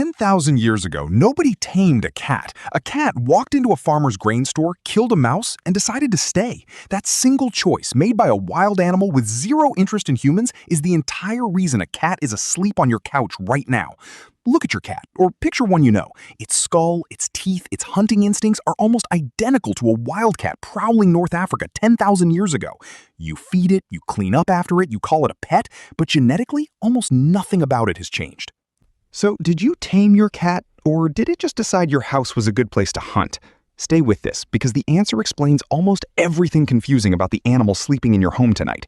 10,000 years ago, nobody tamed a cat. A cat walked into a farmer's grain store, killed a mouse, and decided to stay. That single choice, made by a wild animal with zero interest in humans, is the entire reason a cat is asleep on your couch right now. Look at your cat, or picture one you know. Its skull, its teeth, its hunting instincts are almost identical to a wildcat prowling North Africa 10,000 years ago. You feed it, you clean up after it, you call it a pet, but genetically, almost nothing about it has changed. So, did you tame your cat, or did it just decide your house was a good place to hunt? Stay with this, because the answer explains almost everything confusing about the animal sleeping in your home tonight.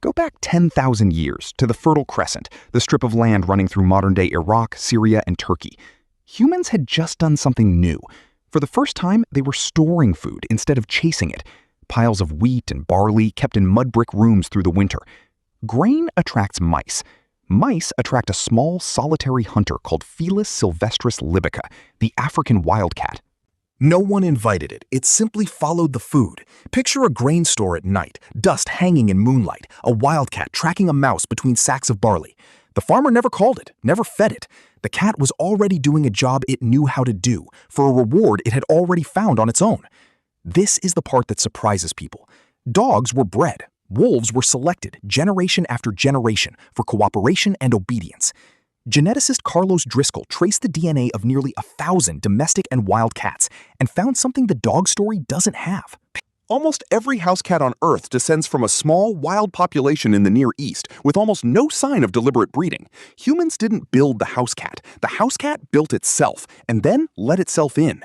Go back 10,000 years to the Fertile Crescent, the strip of land running through modern-day Iraq, Syria, and Turkey. Humans had just done something new. For the first time, they were storing food instead of chasing it. Piles of wheat and barley kept in mud brick rooms through the winter. Grain attracts mice. Mice attract a small, solitary hunter called Felis sylvestris libica, the African wildcat. No one invited it. It simply followed the food. Picture a grain store at night, dust hanging in moonlight, a wildcat tracking a mouse between sacks of barley. The farmer never called it, never fed it. The cat was already doing a job it knew how to do, for a reward it had already found on its own. This is the part that surprises people. Dogs were bred. Wolves were selected generation after generation for cooperation and obedience. Geneticist Carlos Driscoll traced the DNA of nearly 1,000 domestic and wild cats and found something the dog story doesn't have. Almost every house cat on Earth descends from a small, wild population in the Near East with almost no sign of deliberate breeding. Humans didn't build the house cat. The house cat built itself and then let itself in.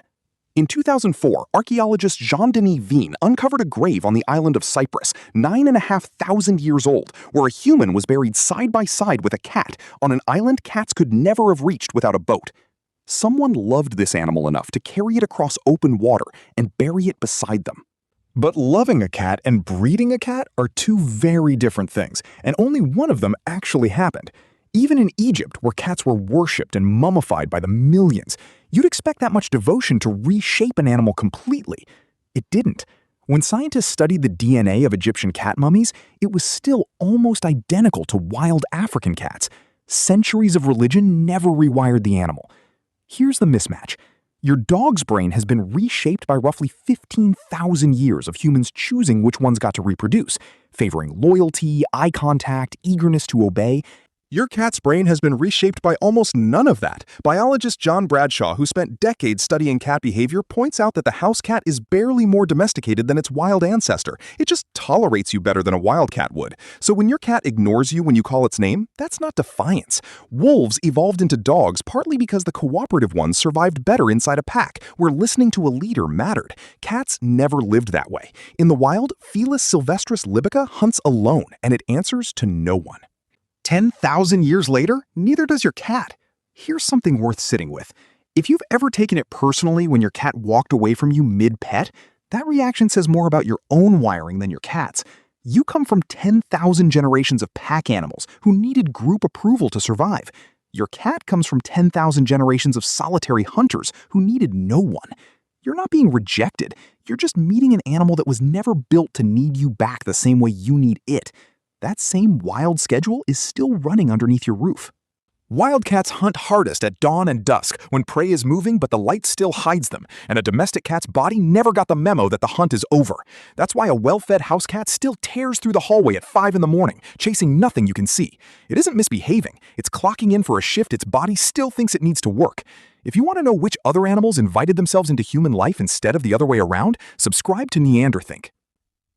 In 2004, archaeologist Jean-Denis Vien uncovered a grave on the island of Cyprus, 9,500 years old, where a human was buried side by side with a cat on an island cats could never have reached without a boat. Someone loved this animal enough to carry it across open water and bury it beside them. But loving a cat and breeding a cat are two very different things, and only one of them actually happened. Even in Egypt, where cats were worshipped and mummified by the millions, you'd expect that much devotion to reshape an animal completely. It didn't. When scientists studied the DNA of Egyptian cat mummies, it was still almost identical to wild African cats. Centuries of religion never rewired the animal. Here's the mismatch. Your dog's brain has been reshaped by roughly 15,000 years of humans choosing which ones got to reproduce, favoring loyalty, eye contact, eagerness to obey. Your cat's brain has been reshaped by almost none of that. Biologist John Bradshaw, who spent decades studying cat behavior, points out that the house cat is barely more domesticated than its wild ancestor. It just tolerates you better than a wild cat would. So when your cat ignores you when you call its name, that's not defiance. Wolves evolved into dogs partly because the cooperative ones survived better inside a pack, where listening to a leader mattered. Cats never lived that way. In the wild, Felis sylvestris libica hunts alone, and it answers to no one. 10,000 years later, neither does your cat. Here's something worth sitting with. If you've ever taken it personally when your cat walked away from you mid-pet, that reaction says more about your own wiring than your cat's. You come from 10,000 generations of pack animals who needed group approval to survive. Your cat comes from 10,000 generations of solitary hunters who needed no one. You're not being rejected. You're just meeting an animal that was never built to need you back the same way you need it. That same wild schedule is still running underneath your roof. Wildcats hunt hardest at dawn and dusk when prey is moving but the light still hides them, and a domestic cat's body never got the memo that the hunt is over. That's why a well-fed house cat still tears through the hallway at 5 in the morning, chasing nothing you can see. It isn't misbehaving. It's clocking in for a shift its body still thinks it needs to work. If you want to know which other animals invited themselves into human life instead of the other way around, subscribe to Neanderthink.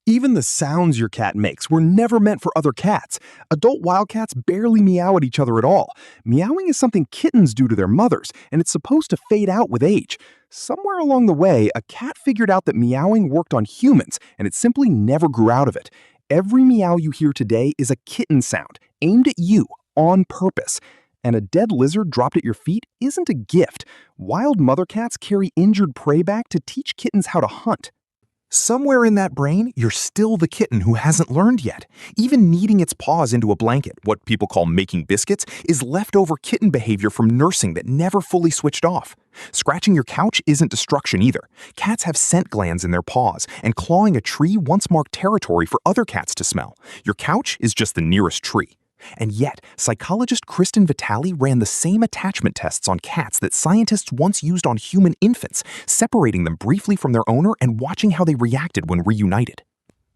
Even the sounds your cat makes were never meant for other cats. Adult wildcats barely meow at each other at all. Meowing is something kittens do to their mothers, and it's supposed to fade out with age. Somewhere along the way, a cat figured out that meowing worked on humans, and it simply never grew out of it. Every meow you hear today is a kitten sound, aimed at you, on purpose. And a dead lizard dropped at your feet isn't a gift. Wild mother cats carry injured prey back to teach kittens how to hunt. Somewhere in that brain, you're still the kitten who hasn't learned yet. Even kneading its paws into a blanket, what people call making biscuits, is leftover kitten behavior from nursing that never fully switched off. Scratching your couch isn't destruction either. Cats have scent glands in their paws, and clawing a tree once marked territory for other cats to smell. Your couch is just the nearest tree. And yet, psychologist Kristen Vitale ran the same attachment tests on cats that scientists once used on human infants, separating them briefly from their owner and watching how they reacted when reunited.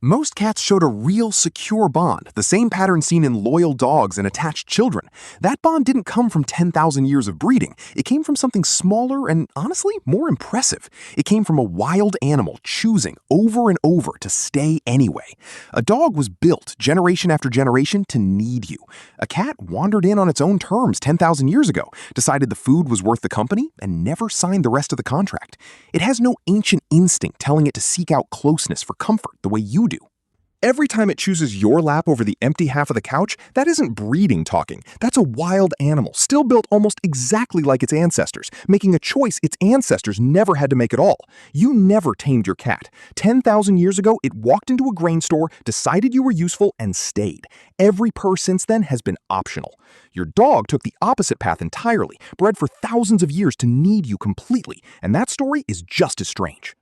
Most cats showed a real secure bond, the same pattern seen in loyal dogs and attached children. That bond didn't come from 10,000 years of breeding. It came from something smaller and, honestly, more impressive. It came from a wild animal choosing over and over to stay anyway. A dog was built, generation after generation, to need you. A cat wandered in on its own terms 10,000 years ago, decided the food was worth the company, and never signed the rest of the contract. It has no ancient instinct telling it to seek out closeness for comfort the way you do. Every time it chooses your lap over the empty half of the couch, that isn't breeding talking. That's a wild animal, still built almost exactly like its ancestors, making a choice its ancestors never had to make at all. You never tamed your cat. 10,000 years ago, it walked into a grain store, decided you were useful, and stayed. Every purr since then has been optional. Your dog took the opposite path entirely, bred for thousands of years to need you completely, and that story is just as strange.